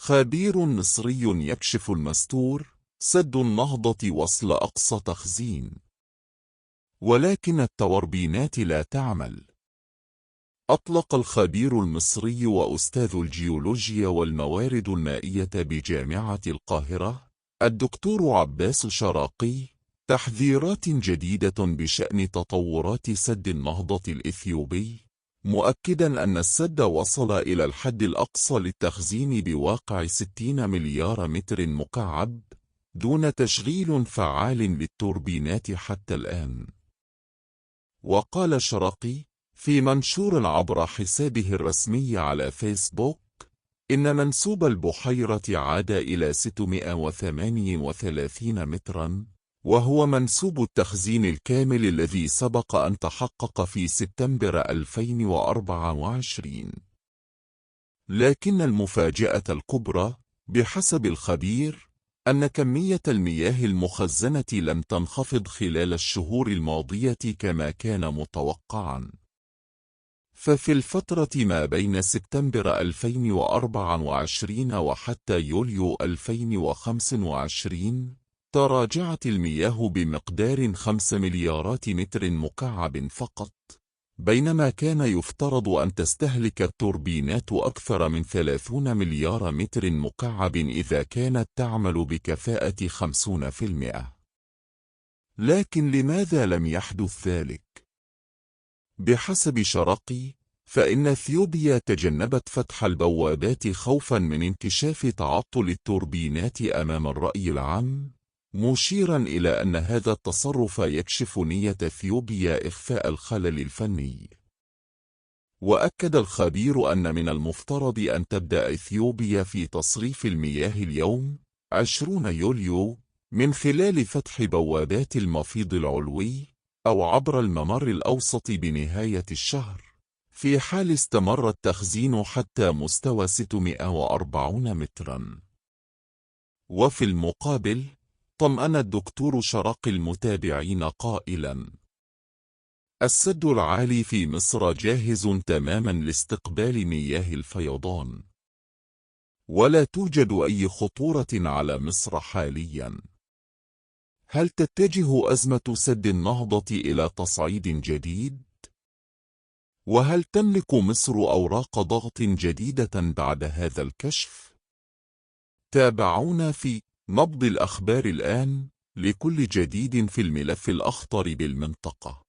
خبير مصري يكشف المستور: سد النهضة وصل أقصى تخزين، ولكن التوربينات لا تعمل. أطلق الخبير المصري وأستاذ الجيولوجيا والموارد المائية بجامعة القاهرة الدكتور عباس شراقي تحذيرات جديدة بشأن تطورات سد النهضة الإثيوبي، مؤكدا أن السد وصل إلى الحد الأقصى للتخزين بواقع 60 مليار متر مكعب دون تشغيل فعال للتوربينات حتى الآن. وقال شراقي في منشور عبر حسابه الرسمي على فيسبوك إن منسوب البحيرة عاد إلى 638 متراً، وهو منسوب التخزين الكامل الذي سبق أن تحقق في سبتمبر 2024. لكن المفاجأة الكبرى بحسب الخبير أن كمية المياه المخزنة لم تنخفض خلال الشهور الماضية كما كان متوقعاً. ففي الفترة ما بين سبتمبر 2024 وحتى يوليو 2025 تراجعت المياه بمقدار 5 مليارات متر مكعب فقط، بينما كان يفترض أن تستهلك التوربينات أكثر من 30 مليار متر مكعب إذا كانت تعمل بكفاءة 50%. لكن لماذا لم يحدث ذلك؟ بحسب شراقي فإن إثيوبيا تجنبت فتح البوابات خوفا من انكشاف تعطل التوربينات أمام الرأي العام، مشيرا إلى أن هذا التصرف يكشف نية إثيوبيا إخفاء الخلل الفني. وأكد الخبير أن من المفترض أن تبدأ إثيوبيا في تصريف المياه اليوم 20 يوليو من خلال فتح بوابات المفيض العلوي أو عبر الممر الأوسط بنهاية الشهر، في حال استمر التخزين حتى مستوى 640 متراً. وفي المقابل طمأن الدكتور شراقي المتابعين قائلاً: السد العالي في مصر جاهز تماماً لاستقبال مياه الفيضان، ولا توجد أي خطورة على مصر حالياً. هل تتجه أزمة سد النهضة إلى تصعيد جديد؟ وهل تملك مصر أوراق ضغط جديدة بعد هذا الكشف؟ تابعونا في نبض الأخبار الآن لكل جديد في الملف الأخضر بالمنطقة.